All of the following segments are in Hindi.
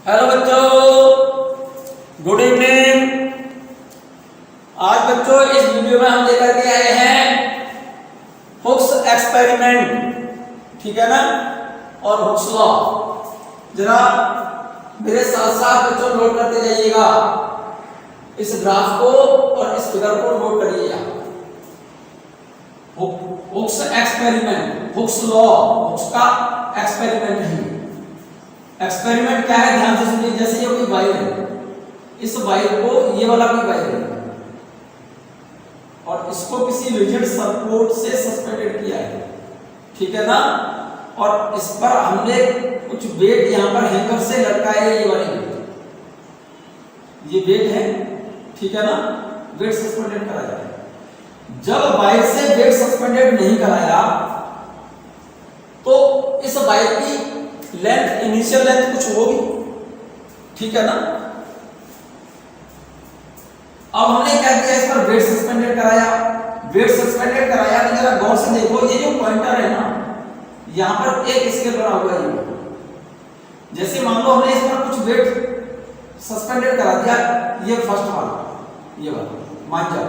हेलो बच्चों, गुड इवनिंग। आज बच्चों इस वीडियो में हम लेकर के आए हैं हुक्स एक्सपेरिमेंट, ठीक है ना, और हुक्स लॉ। जरा मेरे साथ साथ बच्चों नोट करते जाइएगा, इस ग्राफ को और इस फिगर को नोट करिएगा। Hooke's experiment, Hooke's law, Hooke's का एक्सपेरिमेंट है। एक्सपेरिमेंट क्या है, ध्यान से सुनिए। जैसे ये कोई वायर है, इस वायर को, ये वाला कोई वायर है, और इसको किसी रिजिड सपोर्ट से सस्पेंडेड किया है, ठीक है ना, और इस पर हमने कुछ वेट यहां पर हैंगर से लटकाए है। ये वाले वेट, ये वेट है, ठीक है ना, वेट सस्पेंडेड करा जाए। जब वायर से वेट सस्पेंडेड नहीं कराया तो इस वायर की लेंथ, इनिशियल लेंथ कुछ होगी, ठीक है ना। अब हमने क्या किया, इस पर वेट सस्पेंडेड कराया। वेट सस्पेंडेड कराया तो जरा गौर से देखो, ये जो पॉइंटर है ना, यहां पर एक स्केल बना हुआ है। जैसे मान लो हमने इस पर कुछ वेट सस्पेंडेड करा दिया, ये फर्स्ट वाला, ये वाला मान जाओ,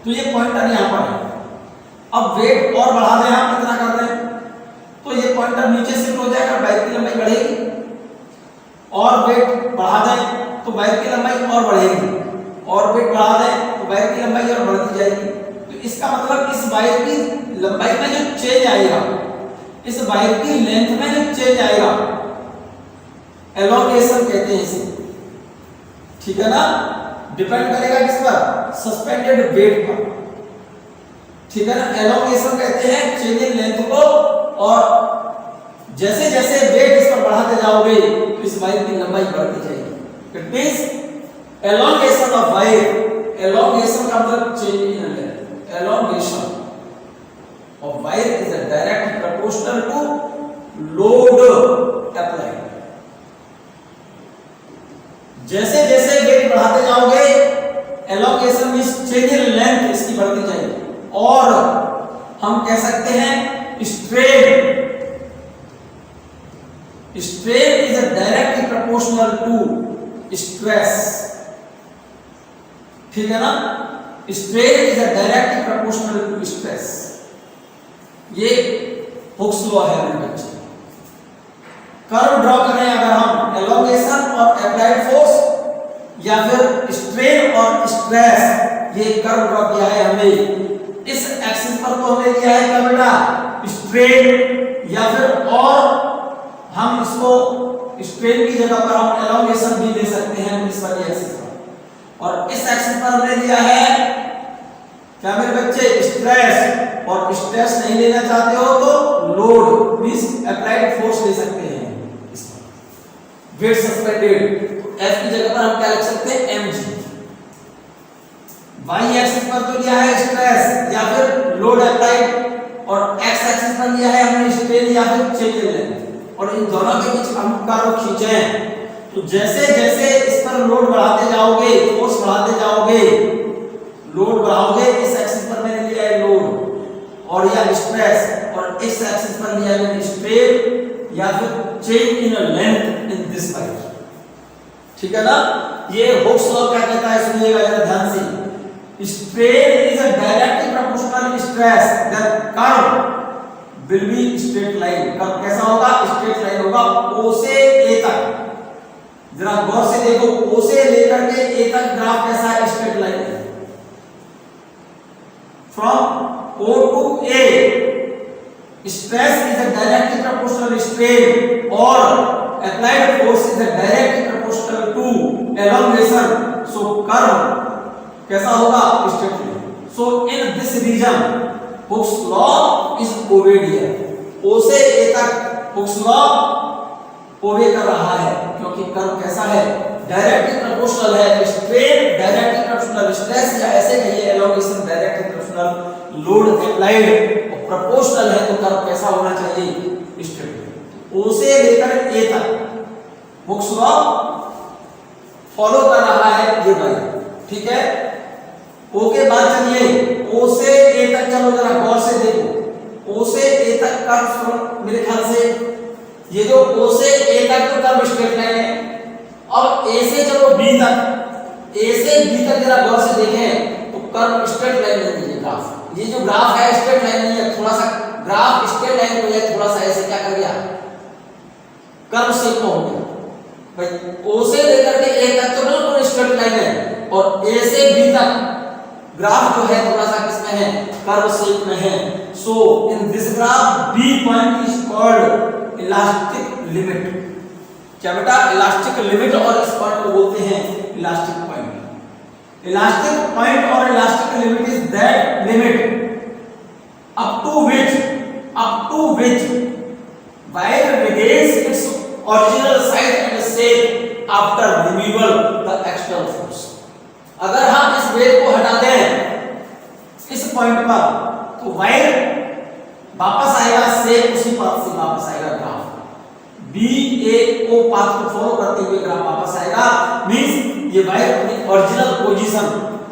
तो ये पॉइंटर यहां पर है। अब वेट और बढ़ा दें, हम कितना कर दें तो ये पॉइंटर नीचे शिफ्ट हो जाएगा, वायर की लंबाई बढ़ेगी। और वेट बढ़ा दें तो वायर की लंबाई और बढ़ेगी, और वेट बढ़ा दें तो वायर की लंबाई और बढ़ती जाएगी। तो इसका मतलब इस वायर की लंबाई में जो चेंज आएगा, इस वायर की लेंथ में जो चेंज आएगा, एलोंगेशन कहते हैं इसे, ठीक है ना। डिपेंड करेगा किस पर, सस्पेंडेड वेट पर, ठीक है ना। एलोंगेशन कहते हैं चेंज इन लेंथ को, और जैसे जैसे वेट इस पर बढ़ाते जाओगे तो इस वायर की लंबाई बढ़ती जाएगी। It means elongation of wire, elongation का मतलब change in length, elongation of wire is directly proportional to load applied. जैसे जैसे वेट बढ़ाते जाओगे, elongation means change in length इसकी बढ़ती जाएगी। और हम कह सकते हैं strain, strain is directly proportional to stress, ठीक है ना। Strain is directly proportional to stress. ये हुक्स लॉ है मेरे बच्चे। कर्व ड्रॉ करें अगर हम, एलोंगेशन और अप्लाइड फोर्स या फिर स्ट्रेन और स्ट्रेस, ये कर्व ड्रॉ किया है हमने। इस एक्सिस पर तो हमने लिया है क्या बेटा, स्ट्रेन, या फिर और हम इसको स्ट्रेन की जगह पर हम एलोंगेशन भी ले सकते हैं इस वाली एक्सिस पर। और इस एक्सिस पर हमने लिया है क्या मेरे बच्चे, स्ट्रेस। और स्ट्रेस नहीं लेना चाहते हो तो लोड मींस अप्लाइड फोर्स ले सकते हैं इस पर, वेट सस्पेंडेड। एफ की जगह पर हम क्या लिख सकते हैं, mg। वाई एक्सिस पर तो लिया है स्ट्रेस या फिर लोड अप्लाइड, और एक्स एक्सिस पर लिया है हमने स्ट्रेन या फिर चेंज इन लेंथ। और इन दोनों के बीच हम कर्व खींचे, तो जैसे जैसे इस पर लोड बढ़ाते जाओगे, फोर्स बढ़ाते जाओगे, लोड बढ़ाओगे, इस एक्सिस पर मैंने लिया है लोड और या स्ट्रेस, और इस एक्सिस पर लिया है मैंने स्ट्रेन या फिर change in length in this wire, ठीक है ना। ये हुक्स लॉ क्या कहता है, सुनिएगा जरा ध्यान से। Strain is a directly proportional stress. The curve will be straight line. Curve कैसा होगा, स्ट्रेट लाइन होगा O से A तक। जरा गौर से देखो, O से लेकर के A तक ग्राफ कैसा है, स्ट्रेट लाइन है। From O to A, stress is a directly proportional strain or applied force is a directly proportional to elongation. So curve कैसा होगा, straight line. So in this region Hooke's law is obeyed here. O से ए तक हुक्स लॉ ओबे कर रहा है, क्योंकि कर्व कैसा है, डायरेक्टली प्रोपोर्शनल है। स्ट्रेन डायरेक्टली प्रोपोर्शनल, स्ट्रेस या ऐसे कहिए elongation directly proportional, load applied और प्रोपोर्शनल है, तो कर्व कैसा होना चाहिए, स्ट्रेट लाइन। ओ से लेकर ए तक हुक्स लॉ फॉलो कर रहा है ये वाला, ठीक है। ओ के बाद चलिए ओ से ए तक चलो, जरा गौर से देखो। ओ से ए तक कर्व मेरे ख्याल से ये जो ओ से ए तक तो कर्व स्ट्रेट लाइन है, अब ए से चलो बी तक, ए से बी तक जरा गौर से देखें तो कर्व स्ट्रेट लाइन नहीं है ग्राफ। ये जो ग्राफ है स्ट्रेट लाइन नहीं है, थोड़ा सा ग्राफ स्ट्रेट लाइन हो जाए, थोड़ा सा ऐसे क्या कर गया, कर्व शेप में हो गया। भाई ओ से लेकर के ए तक तो बिल्कुल स्ट्रेट लाइन है, और ए से बी तक ग्राफ जो है थोड़ा सा किसमें है, कर्व शेप में है। So in this graph B point is called elastic limit. क्या बेटा, इलास्टिक लिमिट, और इस पॉइंट को बोलते हैं इलास्टिक पॉइंट। इलास्टिक पॉइंट और elastic limit is that limit up to which wire retains its original size and shape after removal the external force. अगर हम इस वेट को हटा दें इस पॉइंट पर तो वायर वापस आएगा, शेप उसी पाथ से वापस आएगा, ग्राफ बी ए ओ पाथ को फॉलो करते हुए ग्राफ वापस आएगा। मींस ये वायर अपनी ओरिजिनल पोजीशन,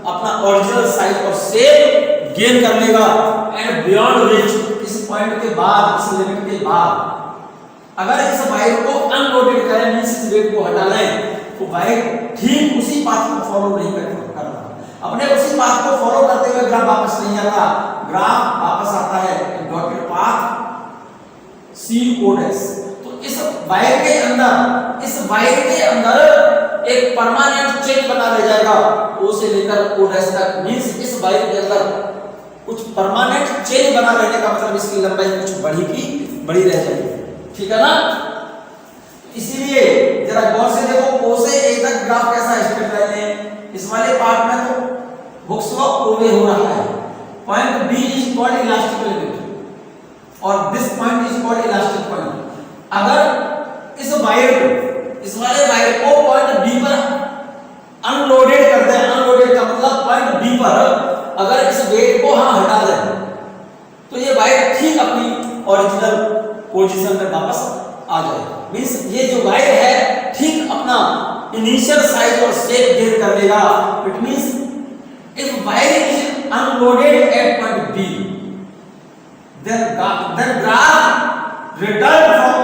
अपना ओरिजिनल साइज और शेप गेन कर लेगा। एंड बियॉन्ड विच, इस पॉइंट के बाद, इस लिमिट के बाद अगर इस वायर को अनलोडेड करें, मींस इस वेट को हटा लें, तो वायर ठीक उसी पाथ को फॉलो नहीं कर रहा, अपने उसी पाथ को फॉलो करते हुए ग्राफ वापस नहीं आता, ग्राफ वापस आता है डॉटेड पाथ सी ओ डैश। तो इस वायर के अंदर एक परमानेंट चेंज बना रह जाएगा, ओ से लेकर ओ डैश तक। मींस इस वायर के अंदर कुछ परमानेंट चेंज बना रहने का मतलब इसकी लंबाई कुछ बड़ी रह जाएगी, ठीक है ना। इसीलिए जरा गौर से देखो, ओ से ए तक ग्राफ कैसा स्ट्रेट लाइन है, इस वाले पार्ट में तो हुक स्लोप ओ वे हो रहा है। Point B is called elastic limit और this point is called elastic point. अगर इस वाले वायर को पॉइंट बी पर अनलोडेड कर दें, अनलोडेड का मतलब पॉइंट बी पर अगर इस वेट को हम हटा दें तो ये वायर ठीक अपनी ओरिजिनल पोजीशन में वापस आ जाएगा। मींस ये जो वायर है ठीक अपना इनिशियल साइज और शेप गेन कर लेगा। It means if wire is unloaded at point B, then graph return from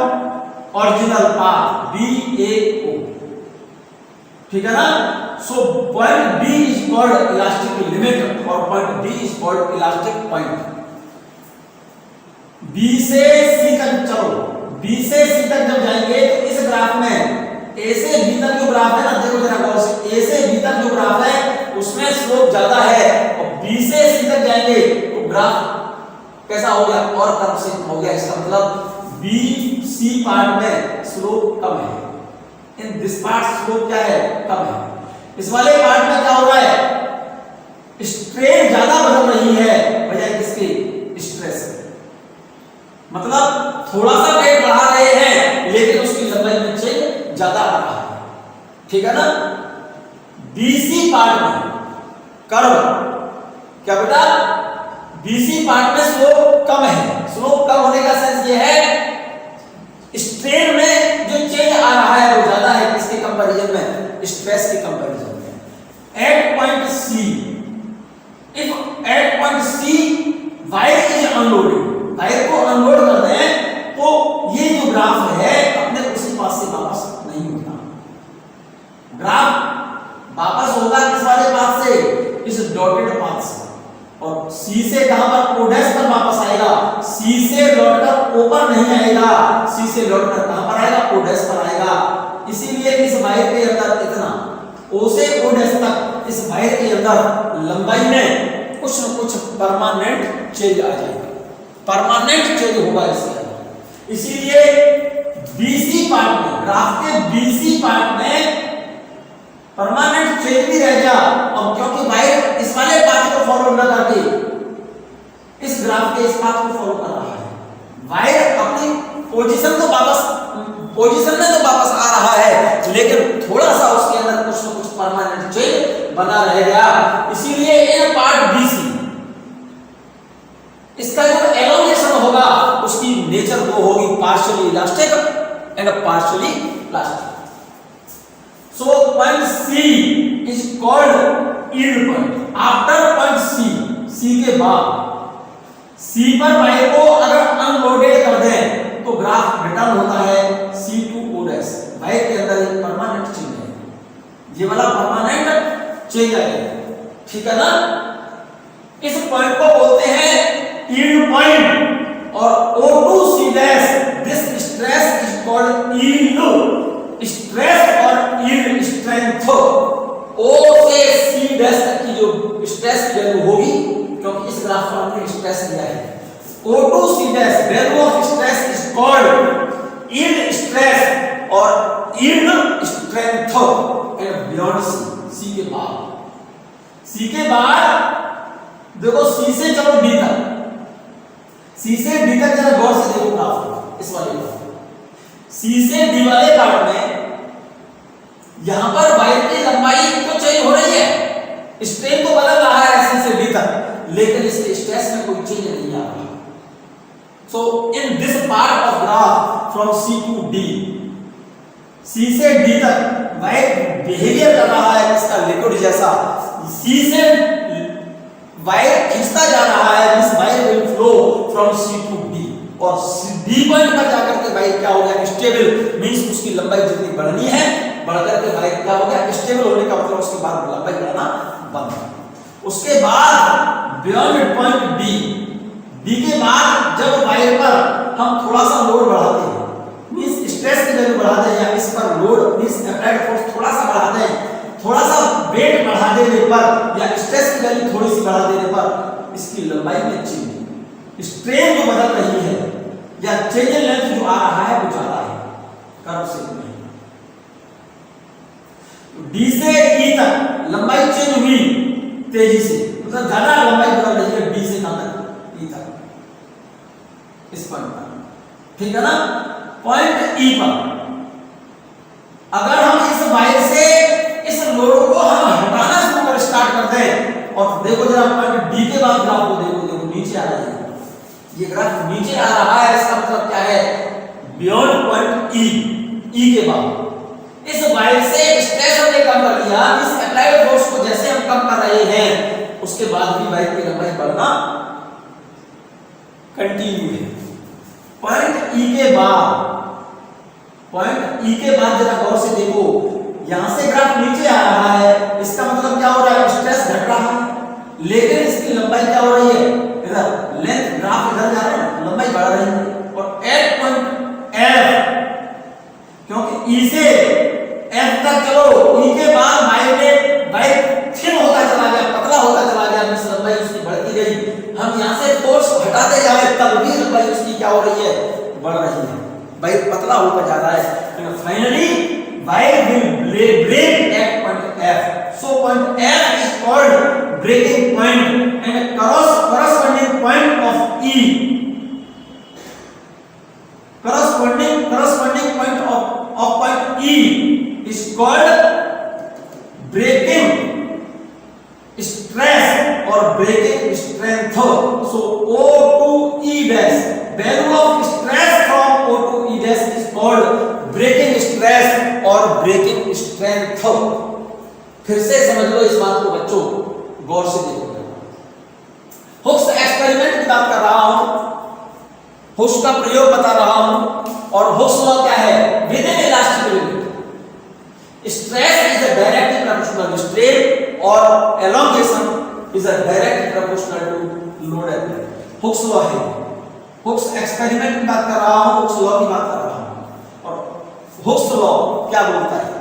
original path B A O, ठीक है ना। So point B is called elastic limit और point B is called elastic point। B से C तक चलो, B से C तक जब जाएंगे तो इस ग्राफ में A से B तक जो ग्राफ है ना, देखो जरा गौर से, A से B तक जो ग्राफ है उसमें स्लोप ज्यादा है, और B से C तक जाएंगे तो ग्राफ कैसा हो गया, और कर्व से हो गया। इसका मतलब B C पार्ट में स्लोप कम है, इन दिस पार्ट स्लोप क्या है, कम है। इस वाले पार्ट में क्या हो रहा है, स्ट्रेन ज्यादा बदल रही है बजाय किसके, स्ट्रेस। मतलब थोड़ा सा वेट बढ़ा रहे हैं लेकिन उसकी लंबाई में चेंज ज्यादा आ रहा है, ठीक है ना। BC पार्ट में कर्व क्या बेटा, BC पार्ट में स्लोप कम है। स्लोप कम होने का सेंस ये है स्ट्रेन में जो चेंज आ रहा है वो ज्यादा है किसके कंपैरिजन में, स्ट्रेस के कंपैरिजन में। At point C, if at point C wire is unloaded, wire को अनलोड कर दें तो ये जो ग्राफ है अपने उसी पास से वापस नहीं होता, ग्राफ वापस होगा किस वाले पाथ से, इस डॉटेड पाथ से। और C से कहां पर, O डैश पर वापस आएगा। C से लौटकर O पर नहीं आएगा, C से लौटकर कहां पर आएगा, O डैश पर आएगा। इसीलिए इस वायर के अंदर इतना O से O डैश तक इस वायर के अंदर लंबाई में कुछ न कुछ परमानेंट चेंज आ जाएगा, परमानेंट चेंज होगा इसके अंदर। इसीलिए BC पार्ट में, ग्राफ के BC पार्ट में परमानेंट चेंज भी रह गया, और क्योंकि वायर इस वाले पाथ को फॉलो न करके इस ग्राफ के इस पाथ को फॉलो कर रहा है, वायर अपनी पोजीशन में तो वापस आ रहा है लेकिन थोड़ा सा उसके अंदर कुछ न कुछ परमानेंट चेंज बना रह गया। इसीलिए इन पार्ट BC इसका जो एलोंगेशन होगा उसकी नेचर वो होगी partially elastic and partially plastic. So point C is called yield point। After point C के बाद C पर वायर को अगर अनलोडेड कर दें तो ग्राफ रिटर्न होता है C to O dash. Wire के अंदर एक परमानेंट चेंज है, ये वाला परमानेंट चेंज आएगा, ठीक है ना। इस पॉइंट को बोलते हैं यील्ड पॉइंट और O2C dash, this stress is called yield stress और यील्ड स्ट्रेंथ। O से C डैश तक की जो स्ट्रेस की वैल्यू होगी, क्योंकि इस ग्राफ पर हमने स्ट्रेस लिया है, O2C dash value of stress is called yield stress और yield strength and beyond C के बाद, C के बाद देखो C से चलो D तक, C से D तक जरा गौर से देखो ग्राफ, इस वाले ग्राफ C से D वाले पार्ट में यहां पर वायर की लंबाई तो चेंज हो रही है, स्ट्रेन तो बदल रहा है C से D तक, लेकिन इसके स्ट्रेस में कोई चेंज नहीं आ रहा। So in this part of graph from C to D, C से D तक वायर बिहेवियर कर रहा है इसका लिक्विड जैसा, C से वायर खींचता जा रहा है, this wire will flow from C to D, और D पॉइंट पर जाकर के वायर क्या हो गया, स्टेबल, मींस उसकी लंबाई जितनी बढ़नी है बढ़कर के वायर क्या हो गया, स्टेबल होने का मतलब उसके बाद लंबाई बढ़ना बंद। उसके बाद बियॉन्ड पॉइंट D के बाद जब वायर पर हम थोड़ा सा लोड बढ़ाते हैं, मींस स्ट्रेस की वैल्यू बढ़ाते हैं, या इस पर लोड मींस अप्लाइड फोर्स थोड़ा सा बढ़ाते हैं, थोड़ा सा वेट बढ़ा देने पर या स्ट्रेस की वैल्यू थोड़ी सी बढ़ा देने पर इसकी लंबाई में चेंज, स्ट्रेन जो बदल रही है या चेंज इन लेंथ जो आ रहा है वो ज्यादा है कर्व से नहीं। D से E तक लंबाई चेंज हुई तेजी से, मतलब ज्यादा लंबाई बदल रही है D से कहां तक, E तक, इस पॉइंट पर, ठीक है ना। पॉइंट E पर अगर हम इस वायर से इस लोड को हम हटाना शुरू कर स्टार्ट करते हैं, और देखो जरा पॉइंट D के बाद ग्राफ को देखो, देखो नीचे आ रहा है, ये ग्राफ नीचे आ रहा है, इसका मतलब क्या है, बियॉन्ड पॉइंट E के बाद इस वायर से स्ट्रेस हमने कम कर दिया, इस अप्लाइड फोर्स को जैसे हम कम कर रहे हैं उसके बाद भी वायर की लंबाई बढ़ना कंटिन्यू है। पॉइंट E के बाद, पॉइंट E के बाद जरा गौर से देखो, यहां से ग्राफ नीचे आ रहा है, इसका मतलब क्या हो रहा है, स्ट्रेस घट रहा है, लेकिन इसकी लंबाई क्या हो रही है, इधर लेंथ ग्राफ इधर जा रहा है, लंबाई बढ़ रही है। और एट पॉइंट F, क्योंकि E से F तक चलो, E के बाद वायर थिन होता चला गया, पतला होता चला गया, इस लंबाई उसकी बढ़ती गई, हम यहां से फोर्स हटाते जा रहे तब भी लंबाई उसकी क्या हो रही है, बढ़ रही है, वायर पतला होता जा रहा है, finally wire will break at point F. So point F is called breaking point, and corresponding point of E, corresponding point of point E is called breaking stress or breaking strength. So O to E dash, value of stress from O to E dash is called breaking stress और ब्रेकिंग स्ट्रेंथ। फिर से समझ लो इस बात को बच्चों, गौर से देखो, हुक्स एक्सपेरिमेंट की बात कर रहा हूं, हुक्स का प्रयोग बता रहा हूं, और हुक्स लॉ क्या है, within elastic limit stress is a directly proportional strain और elongation is a directly proportional to load applied. Hooke's law है, हुक्स एक्सपेरिमेंट की बात कर रहा हूं, हुक्स लॉ की बात कर रहा हूं। हुक्स लॉ क्या बोलता है,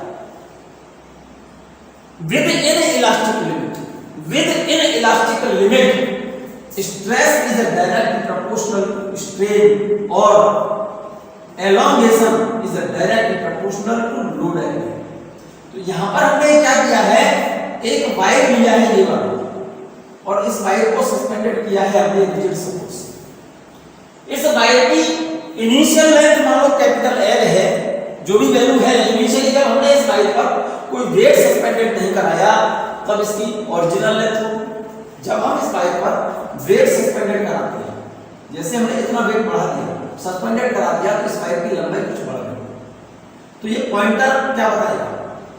within elastic limit, within elastic limit stress is a directly proportional strain और elongation is a directly proportional to load angle. तो यहां पर हमने क्या किया है, एक वायर लिया है ये वाला, और इस वायर को सस्पेंडेड किया है हमने रिजिड सपोर्ट से। इस वायर की इनिशियल लेंथ मान लो कैपिटल L है, जो भी वैल्यू है इनिशियली जब हमने इस वायर पर कोई वेट सस्पेंडेड नहीं कराया तब इसकी ओरिजिनल लेंथ हो। जब हम इस वायर पर वेट सस्पेंडेड कराते हैं, जैसे हमने इतना वेट बढ़ा दिया, सस्पेंडेड करा दिया, तो इस वायर की लंबाई कुछ बढ़ गई। तो ये पॉइंटर क्या बताएगा,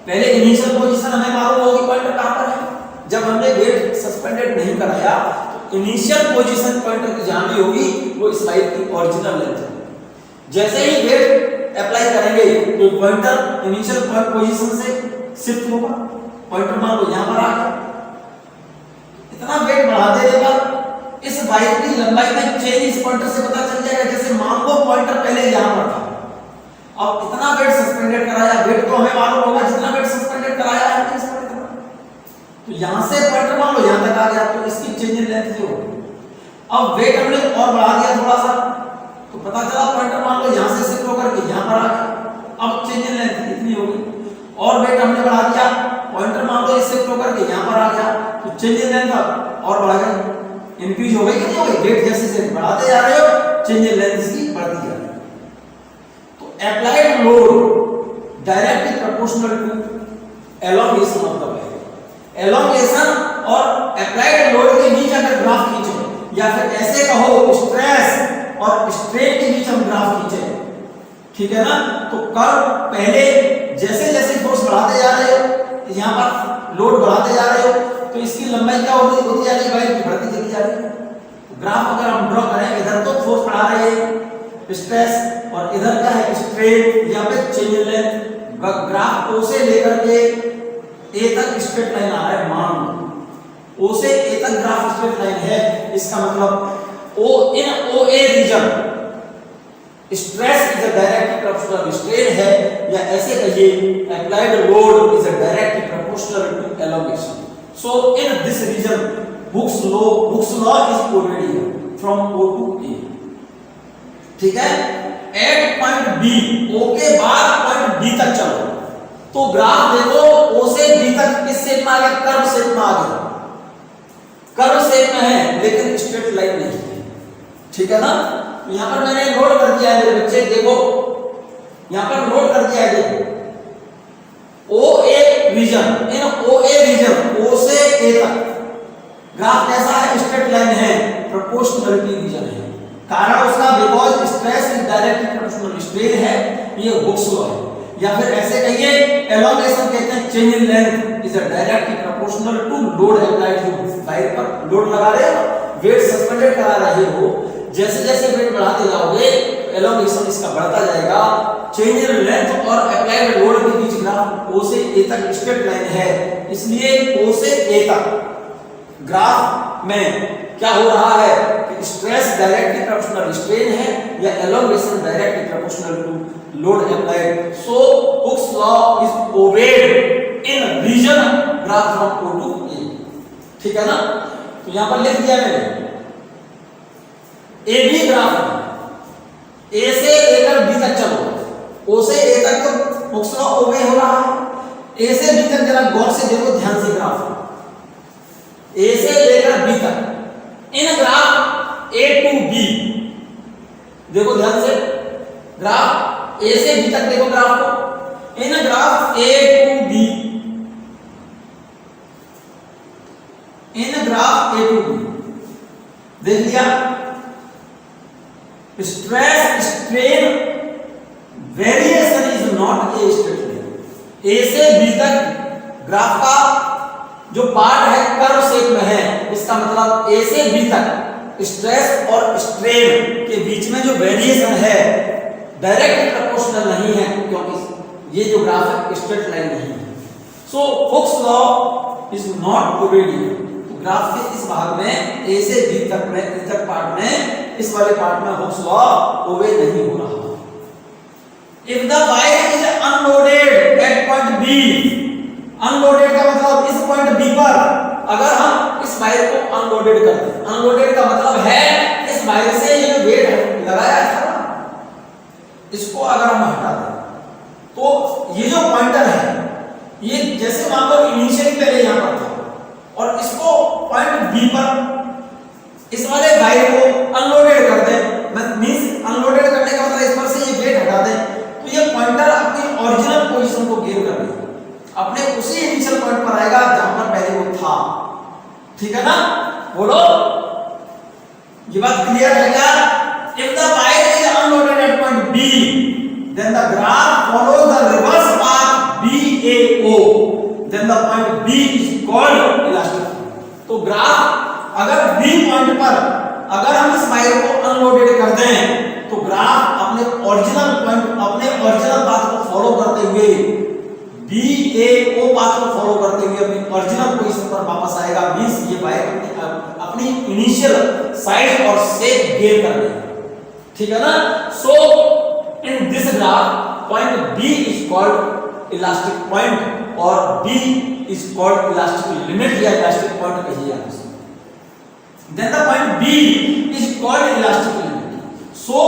पहले इनिशियल पोजीशन हमें मालूम होगी पॉइंटर कहां पर है। जब हमने वेट सस्पेंडेड नहीं कराया तो इनिशियल पोजीशन पॉइंटर की जहां भी होगी वो इस वायर की ओरिजिनल लेंथ है। जैसे ही वेट अप्लाई करेंगे तो पॉइंटर इनिशियल पॉजिशन से शिफ्ट होगा, पॉइंटर मान लो यहां पर आ गया। इतना वेट बढ़ा देने पर इस बाइक की लंबाई में चेंज इस पॉइंटर से पता चल जाएगा। जैसे मान लो पॉइंटर पहले यहां पर था, अब इतना वेट सस्पेंडेड कराया, वेट तो हमें मालूम होगा जितना वेट सस्पेंडेड कराया है इस पर इतना, तो यहां से पॉइंटर मान लो यहां तक आ गया, तो इसकी चेंज इन लेंथ ये होगी। अब वेट हमने और बढ़ा दिया थोड़ा सा, तो पता चला पॉइंटर मान लो यहां से शिफ्ट होकर के यहां पर आ गया, अब चेंज इन लेंथ इतनी होगी। और वेट हमने बढ़ा दिया, पॉइंटर मान लो शिफ्ट होकर के यहां पर आ गया, तो चेंज इन लेंथ और बढ़ गई, इंक्रीज हो गई कि नहीं हो गई। वेट जैसे जैसे बढ़ाते जा रहे हो चेंज इन लेंथ इसकी बढ़ती जा रही है। तो applied load directly proportional to elongation of the wire. Elongation और अप्लाइड लोड के बीच अगर ग्राफ खींचो, या फिर ऐसे कहो स्ट्रेस और स्ट्रेन के बीच हम ग्राफ खींचे, ठीक है ना, तो कर्व पहले जैसे जैसे फोर्स बढ़ाते जा रहे हो, यहां पर लोड बढ़ाते जा रहे हो, तो इसकी लंबाई क्या होती जा रही है, वायर बढ़ती चली जा रही है। तो ग्राफ अगर हम ड्रॉ करें, इधर तो फोर्स बढ़ा रहे हैं स्ट्रेस, और इधर क्या है स्ट्रेन, यहाँ पे चेंज इन लेंथ। ग्राफ ओ से लेकर के ए तक स्ट्रेट लाइन आ रहा है, मान लो ओ से ए तक ग्राफ स्ट्रेट लाइन है, इसका मतलब O in O A region stress is a directly proportional strain है, या ऐसे कहिए applied load is a directly proportional to elongation. So in this region Hooke's law is quoted here from O to A, ठीक है। एट पॉइंट बी, ओ के बाद पॉइंट बी तक चलो, तो ग्राफ देखो ओ से बी तक किस शेप में आ गया, कर्व शेप में आ गया, कर्व शेप में है लेकिन स्ट्रेट लाइन नहीं है, ठीक है ना। यहां पर मैंने नोट कर दिया है मेरे बच्चे, देखो यहां पर नोट कर दिया है, देखो ओ A reason, in O A reason ओ से ए तक ग्राफ कैसा है, स्ट्रेट लाइन है, प्रोपोर्शनलिटी रीजन है। कारण उसका because stress is directly proportional strain है, ये हुक्स लॉ है। या फिर ऐसे कहिए एलोंगेशन कहते हैं change in length is a directly proportional to load applied to wire पर लोड लगा रहे हो, वेट सस्पेंडेड करा रहे हो, जैसे जैसे वेट बढ़ाते जाओगे एलोंगेशन इसका बढ़ता जाएगा। चेंज इन लेंथ और अप्लाइड लोड के बीच ग्राफ ओ से ए तक स्ट्रेट लाइन है, इसलिए ओ से ए तक ग्राफ में क्या हो रहा है कि स्ट्रेस डायरेक्टली प्रोपोर्शनल स्ट्रेन है, या elongation directly proportional to load applied. So Hooke's law is obeyed in region graph from O to A, ठीक है ना। तो यहां पर लिख दिया मैंने ए बी ग्राफ, ए से लेकर बी तक चलो, ओ से ए तक तो हुक्स लॉ ओबे हो रहा है, ए से बी तक जरा गौर से देखो, ध्यान से ग्राफ ए से लेकर बी तक, इन ग्राफ ए टू बी देखो ध्यान से, ग्राफ ए से बी तक देखो ग्राफ को, in graph A to B, in graph A to B देख लिया। Stress strain variation is not a straight line. A से बी तक ग्राफ का जो पार्ट है कर्व शेप में है, इसका मतलब ए से बी तक स्ट्रेस और स्ट्रेन के बीच में जो वेरिएशन है डायरेक्टली प्रोपोर्शनल नहीं है, क्योंकि ये जो ग्राफ है स्ट्रेट लाइन नहीं है। So Hooke's law is not obeyed. तो ग्राफ के इस भाग में ए से बी तक में, इस तक पार्ट में, इस वाले पार्ट में हुक्स लॉ ओबे नहीं हो रहा। If the wire is unloaded at point B, unloaded का मतलब इस पॉइंट बी पर अगर हम इस वायर को अनलोडेड कर दें, अनलोडेड का मतलब है इस वायर से ये वेट लगाया था ना, इसको अगर हम हटा दें, तो ये जो पॉइंटर है ये जैसे मान लो इनिशियली पहले यहां पर था, और इसको पॉइंट बी पर इस वाले वायर को अनलोडेड कर दें, मींस अनलोडेड करने का मतलब इस पर से ये वेट हटा दें, तो ये पॉइंटर अपनी ओरिजिनल पोजीशन को गेन कर लेगा, अपने उसी इनिशियल पॉइंट पर आएगा जहां पर पहले वो था, ठीक है ना। बोलो ये बात क्लियर है क्या? If the wire is unloaded at point B, then the graph follows the reverse path BAO, then the point B is called elastic. तो ग्राफ अगर B पॉइंट पर अगर हम इस वायर को अनलोडेड कर दें, तो ग्राफ अपने ओरिजिनल पॉइंट, अपने ओरिजिनल पाथ को फॉलो करते हुए बी ए ओ पाथ को फॉलो करते हुए अपनी ओरिजिनल पोजीशन पर वापस आएगा, मींस ये वायर अपनी इनिशियल साइज और शेप गेन कर लेगा, ठीक है ना। So in this graph point B is called elastic point और B is called elastic limit या इलास्टिक पॉइंट कहिए आप इसे। Then the point B is called elastic limit. So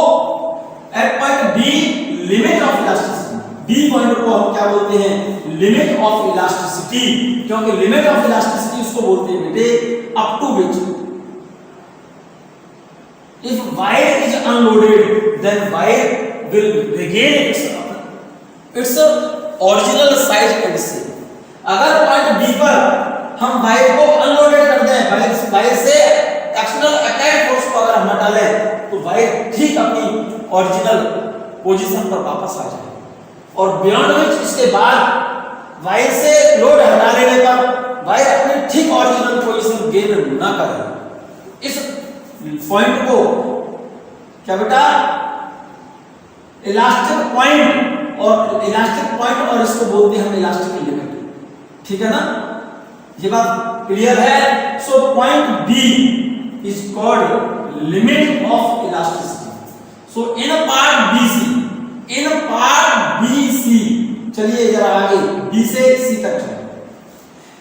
at point B limit of elasticity, B point को हम क्या बोलते हैं, लिमिट ऑफ इलास्टिसिटी, क्योंकि लिमिट ऑफ इलास्टिसिटी उसको बोलते हैं बेटे up to which if wire is unloaded then wire will regain its original size and shape. अगर पॉइंट बी पर हम वायर को अनलोडेड कर दें, वायर से एक्सटर्नल अप्लाइड फोर्स को अगर हम हटा लें तो वायर ठीक अपनी ओरिजिनल पोजीशन पर वापस आ जाए, और बियॉन्ड विच इसके बाद वायर से लोड हटा लेने पर वायर अपनी ठीक ओरिजिनल पोजीशन गेन ना करे। इस पॉइंट को क्या बेटा इलास्टिक पॉइंट और इसको बोलते हैं हम इलास्टिक लिमिट, ठीक है ना, ये बात क्लियर है। So point B is called limit of elasticity. So in part B C, चलिए जरा आगे बी से सी तक चलिए।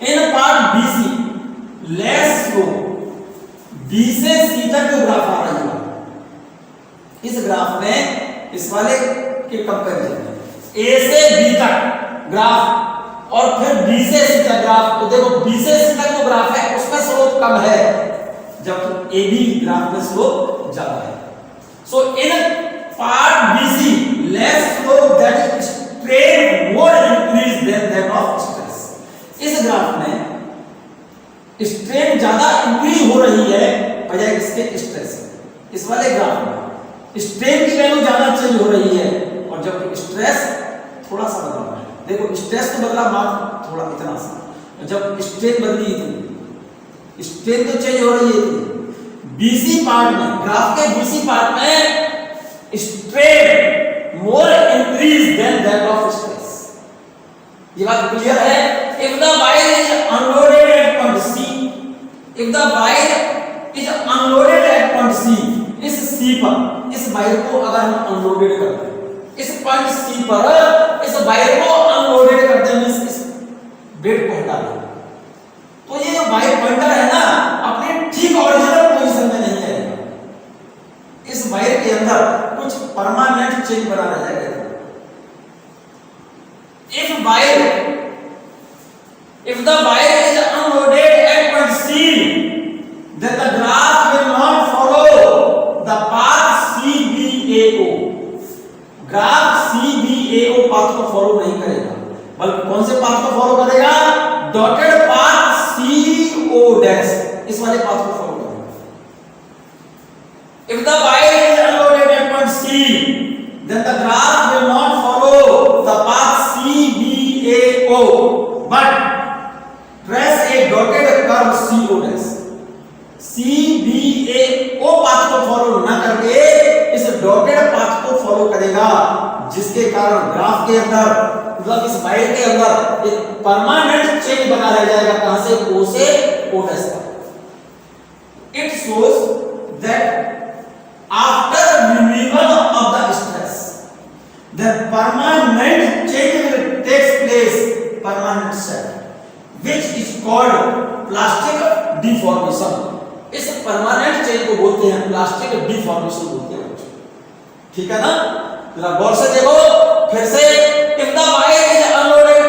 In part B C let's go, B से सी तक जो ग्राफ आ रहा है, इस ग्राफ में इस वाले के कंपैरिजन ए से बी तक ग्राफ और फिर बी से सी तक ग्राफ, तो देखो बी से सी तक जो ग्राफ है उसमें स्लोप कम है, जब ए बी ग्राफ में स्लोप ज्यादा है। So in part B C less slope that strain more increase than that of stress. इस ग्राफ में स्ट्रेन ज्यादा इंक्रीज हो रही है बजाय इसके स्ट्रेस। इस वाले ग्राफ में स्ट्रेन की वैल्यू ज्यादा चेंज हो रही है और जबकि स्ट्रेस थोड़ा सा बदल रहा है। देखो स्ट्रेस तो बदला मात्र थोड़ा इतना सा, जब स्ट्रेन बदली थी, स्ट्रेन तो चेंज हो रही है। बीसी पार्ट में, ग्राफ के बीसी पार्ट में strain more increase than that of stress. ये बात क्लियर है। If the wire is unloaded at point C, if the wire is unloaded at point C, इस सी पर इस वायर को अगर हम अनलोडेड करते हैं, इस पॉइंट सी पर इस वायर को अनलोडेड करते हैं, इस बेड को हटा दें, तो ये जो वायर पॉइंटर है ना अपने ठीक ओरिजिनल पोजीशन में नहीं आएगा। इस वायर के अंदर कुछ परमानेंट चेंज बना रह जाएगा। if the wire is unloaded at point C, then the graph will not follow the path CBAO. Graph CBAO path को फॉलो नहीं करेगा, बल्कि कौन से पाथ को फॉलो करेगा, डॉटेड पाथ CO डैश, इस वाले पाथ को फॉलो करेगा। If the wire is unloaded at point C, then the graph will not follow the path CBAO, but trace a dotted curve CO dash। CBAO path को फॉलो ना करके इस डॉटेड पाथ को फॉलो करेगा, जिसके कारण ग्राफ के अंदर मतलब इस वायर के अंदर एक परमानेंट चेंज बना रह जाएगा। कहां से, O से O डैश तक। It shows that after removal of the stress the permanent change will takes place, permanent set which is called plastic deformation. इस परमानेंट चेंज को बोलते हैं प्लास्टिक डिफॉर्मेशन बोलते हैं, ठीक है ना। जरा गौर से देखो फिर से। If the wire is unloaded,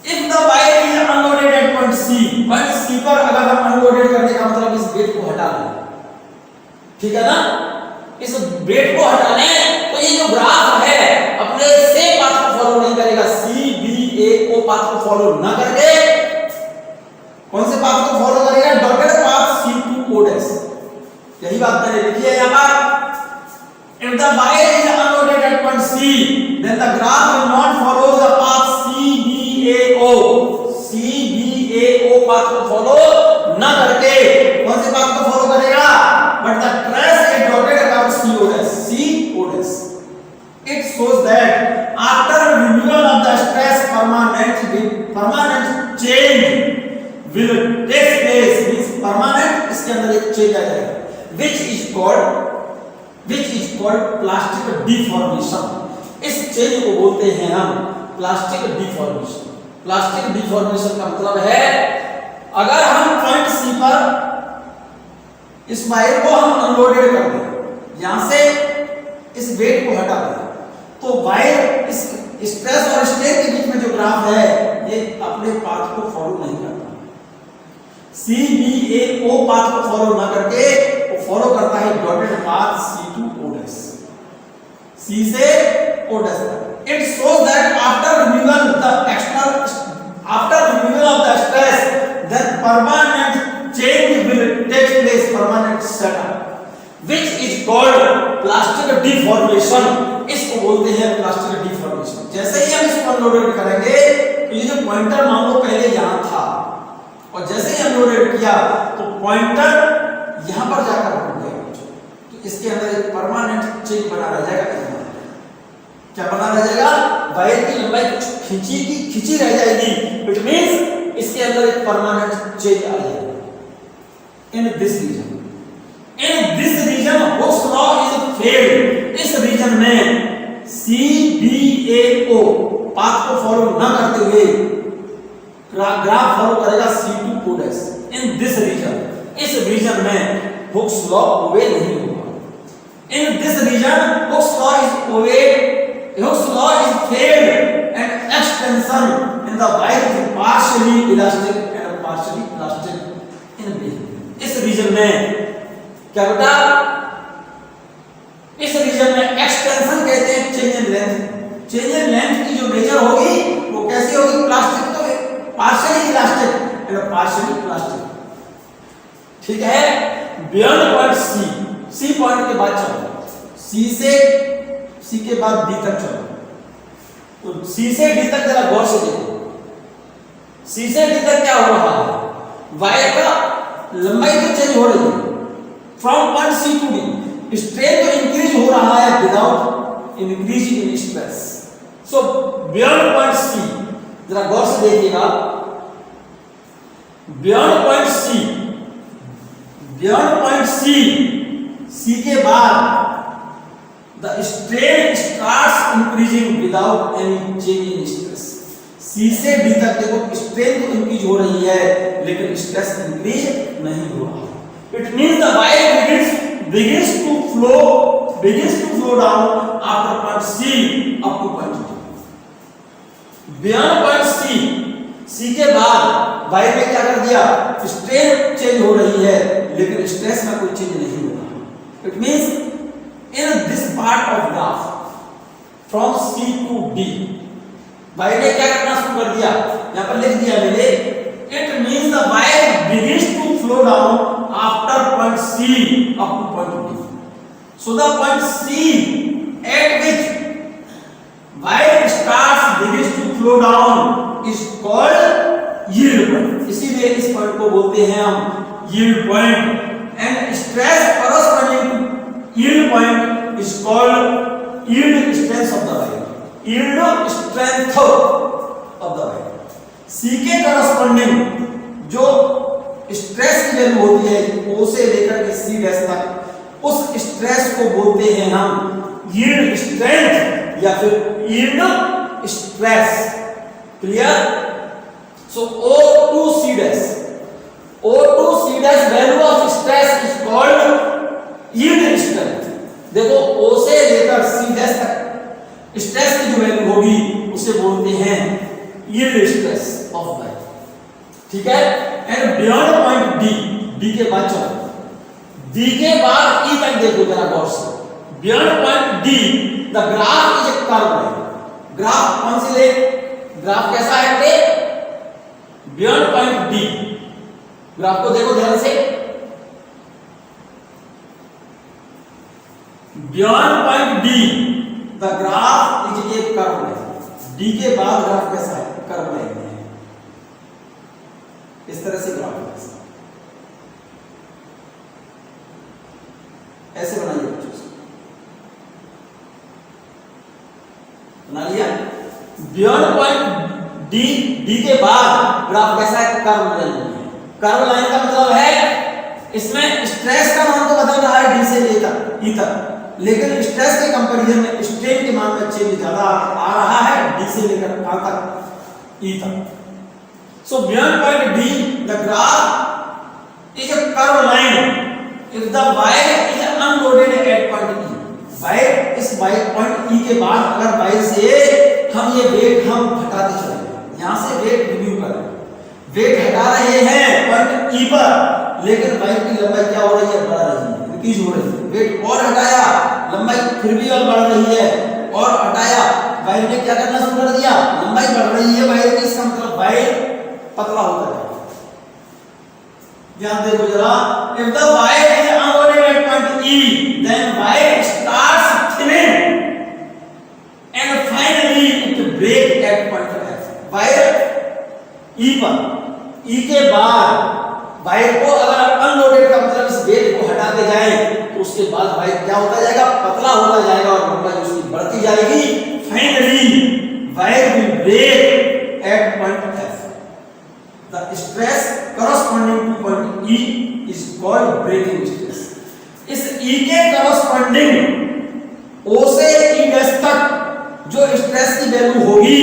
if the wire is unloaded at point C, point C पर अगर हम अनलोडेड करने का मतलब इस बेड को हटा दें, ठीक है ना। इस बेड को हटा लें तो ये जो ग्राफ है अपने सेम पाथ को फॉलो नहीं करेगा। CBAO पाथ को फॉलो ना करके कौन से पाथ को फॉलो करेगा, डॉटेड पाथ C2O डैश। यही बात मैंने लिखी है यहां पर। If the wire is unloaded at point C, then the graph will not follow the path CBAO। CBAO path को फॉलो ना करके कौन से पाथ को फॉलो करेगा, but the trace a dotted curve CO dash। It shows that after removal of the permanent change will take place, means permanent, इसके अंदर एक चेंज आ जाएगा, which is called plastic deformation. इस चेंज को बोलते हैं हम प्लास्टिक डिफॉर्मेशन. प्लास्टिक डिफॉर्मेशन का मतलब है अगर हम पॉइंट सी पर इस वायर को हम अनलोडेड कर दें, यहां से इस वेट को हटा दें, तो वायर इस स्ट्रेस और स्ट्रेन के बीच में जो ग्राफ है ये अपने पाथ को फॉलो नहीं करता. CBAO पाथ को फॉलो ना करके वो फॉलो करता है dotted path C to O dash, C से O dash. It shows that after removal of the stress, then permanent change will take place, permanent setup, which is called plastic deformation. इसको बोलते हैं प्लास्टिक डिफॉर्मेशन. जैसे ही हम इसको अनलोडेड करेंगे तो ये जो पॉइंटर मान लो पहले यहां था और जैसे ही अनलोडेड किया तो पॉइंटर यहां पर जाकर रुक गया, तो इसके अंदर एक परमानेंट चेंज बना रह जाएगा. क्या बना रह जाएगा? वायर की लंबाई कुछ खिंची रह जाएगी. इट मींस इसके अंदर एक परमानेंट चेंज आ जाएगा. In this region Hooke's law is failed. इस रीजन में CBAO पाथ को फॉलो न करते हुए ग्राफ फॉलो करेगा C to O dash. In this region, इस रीजन में हुक्स लॉ ओबे नहीं होगा. In this region Hooke's law is failed and extension in the wire is partially elastic and partially plastic in behavior. इस रीजन में क्या बेटा, इस रीजन में एक्सटेंशन कहते हैं change in length. Change in length की जो मेजर होगी वो कैसी होगी? प्लास्टिक तो partially elastic and partially plastic. ठीक है. बियॉन्ड पॉइंट सी पॉइंट के बाद चलो, सी के बाद डी तक चलो. तो सी से डी तक जरा गौर से देखो. सी से डी तक क्या हो रहा है? वायर का लंबाई तो चेंज हो रही है from point C to D. Strain तो इंक्रीज हो रहा है without increase in stress. So beyond point C, जरा गौर से देखिएगा. बियॉन्ड पॉइंट सी के बाद the strain starts increasing without any change in stress. C से D तक देखो स्ट्रेन तो इंक्रीज हो रही है लेकिन स्ट्रेस इंक्रीज नहीं हो रहा. It means the wire begins to flow down after point C up to point D. Beyond point C के बाद वायर में क्या कर दिया? स्ट्रेन चेंज हो रही है लेकिन स्ट्रेस में कोई चेंज नहीं हो रहा. It means in this part of graph from C to D wire ने क्या करना शुरू कर दिया? यहां पर लिख दिया मैंने. It means the wire begins to flow down after point C up to point D. So the point C at which wire begins to flow down is called yield point. इसीलिए इस पॉइंट को बोलते हैं हम yield point. And stress corresponding to yield point is called yield strength of the wire. Yield strength of the wire. C के corresponding जो स्ट्रेस की वैल्यू होती है O से लेकर के C डैश तक, उस स्ट्रेस को बोलते हैं हम yield strength या फिर yield stress. Clear? So O to C dash value of stress is called yield strength. देखो O से लेकर C डैश तक स्ट्रेस की जो वैल्यू होगी उसे बोलते हैं yield stress of wire. ठीक है. एंड बियॉन्ड पॉइंट D के बाद चलो, D के बाद E तक देखो जरा गौर से. Beyond point D the graph is a curve है. ग्राफ कौन सी ले? ग्राफ कैसा है बेटे? Beyond point D. ग्राफ को देखो ध्यान से. Beyond point D the graph is a curve है. D के बाद ग्राफ कैसा है? कर्व है. इस तरह से ग्राफ ऐसे बनाइए बच्चों से. बना लिया. बियॉन्ड पॉइंट डी के बाद ग्राफ कैसा है, कर्व लाइन है। कर्व लाइन का मतलब है इसमें स्ट्रेस का मान तो बदल रहा है डी से लेकर ई तक, लेकिन स्ट्रेस के कंपैरिजन में स्ट्रेन के मान में चेंज ज्यादा आ रहा है डी से लेकर कहां तक, ई तक। सो beyond point D the graph is a curve line if the wire is unloaded at point E, wire इस वायर पॉइंट E के बाद अगर वायर से हम ये वेट हम हटाते चले, यहां से वेट रिव्यू करें, वेट हटा रहे हैं पॉइंट E पर, लेकिन वायर की लंबाई क्या हो रही है, बढ़ रही है, इंक्रीज हो रही है। वेट और हटाया, लंबाई फिर भी और बढ़ रही है, और हटाया, वायर ने क्या करना शुरू कर दिया, लंबाई बढ़ रही है वायर की, इसका मतलब वायर पतला होता है। ध्यान देखो जरा, if the wire is unloaded at point E, then wire starts thinning and finally it break at point F. Wire E पर, E के बाद वायर को अगर अनलोडेड का मतलब इस वेट को हटाते जाए तो उसके बाद वायर क्या होता जाएगा, पतला होता जाएगा और लंबाई उसकी बढ़ती जाएगी। Finally wire will break at point F. The stress corresponding to point E is called breaking stress. इस E के corresponding O से E डैश तक जो स्ट्रेस की वैल्यू होगी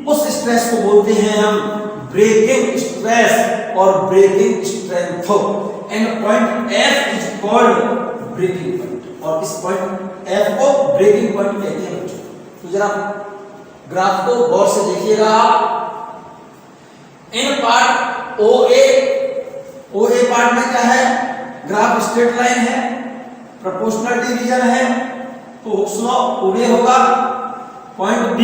उस स्ट्रेस को बोलते हैं हम ब्रेकिंग स्ट्रेस और breaking strength, and point F is called breaking point, और इस पॉइंट F को ब्रेकिंग पॉइंट कहते हैं बच्चों। तो जरा ग्राफ को गौर से देखिएगा। इन पार्ट OA पार्ट में क्या है, ग्राफ स्ट्रेट लाइन है, प्रोपोर्शनल डिवीजन है, तो हुक्स लॉ OA होगा। पॉइंट B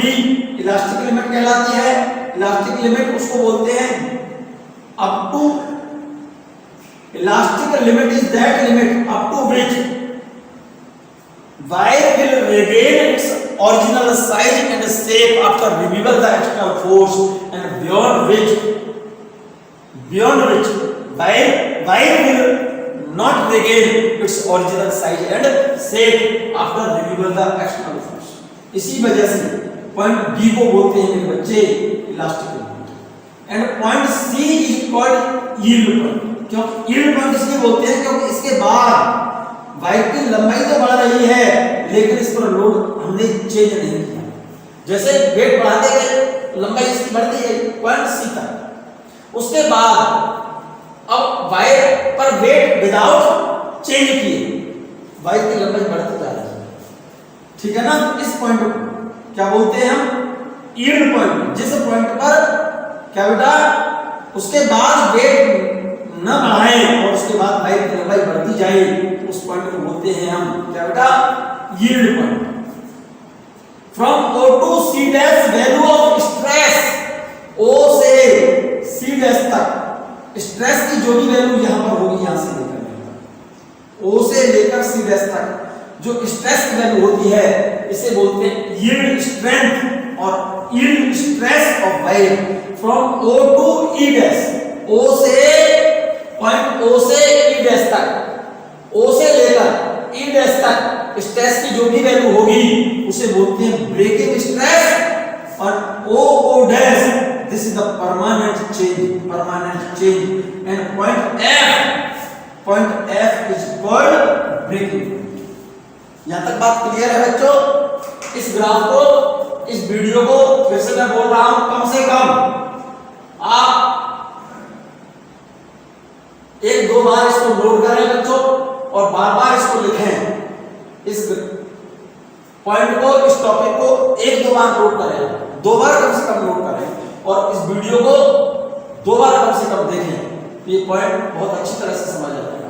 इलास्टिक लिमिट कहलाती है, इलास्टिक लिमिट उसको बोलते हैं up to, elastic limit is that limit up to which wire will retain its original size and shape after removal the external force, and beyond which wire will not regain its original size and shape after removal the external force. इसी वजह से पॉइंट B को बोलते हैं मेरे बच्चे elastic limit, and point C is called yield point. क्यों यील्ड पॉइंट इसलिए बोलते हैं क्योंकि इसके बाद वायर की लंबाई तो बढ़ रही है लेकिन इस पर लोड हमने चेंज नहीं किया, जैसे वेट बढ़ाते गए लंबाई इसकी बढ़ती है पॉइंट C तक, उसके बाद अब वायर पर वेट विदाउट चेंज किए वायर की लंबाई बढ़ती जा रही है, ठीक है ना। इस पॉइंट को क्या बोलते हैं हम, यील्ड पॉइंट। जिस पॉइंट पर क्या बेटा उसके बाद वेट न बढ़ाएं और उसके बाद वायर की लंबाई बढ़ती जाए, उस पॉइंट को बोलते हैं हम क्या बेटा, yield point. From O to C dash value of stress, O से C डैश तक स्ट्रेस की जो भी वैल्यू यहां पर होगी, यहां से लेकर O से लेकर C डैश तक जो स्ट्रेस की वैल्यू होती है इसे बोलते हैं यील्ड स्ट्रेंथ और yield stress of wire. From O to E dash, O से पॉइंट O से E डैश तक, O से लेकर E डैश तक स्ट्रेस की जो भी वैल्यू होगी उसे बोलते हैं ब्रेकिंग स्ट्रेस, और O dash this is the permanent change, and point F is called breaking. यहां तक बात क्लियर है बच्चों। इस ग्राफ को, इस वीडियो को फिर से मैं बोल रहा हूं, कम से कम आप 1-2 बार इसको नोट करें बच्चों और बार-बार इसको लिखें। इस पॉइंट को, इस टॉपिक को 1-2 बार नोट करें, 2 बार कम से कम नोट करें, और इस वीडियो को 2 बार कम से कम देखें। ये पॉइंट बहुत अच्छी तरह से समझ आएगा।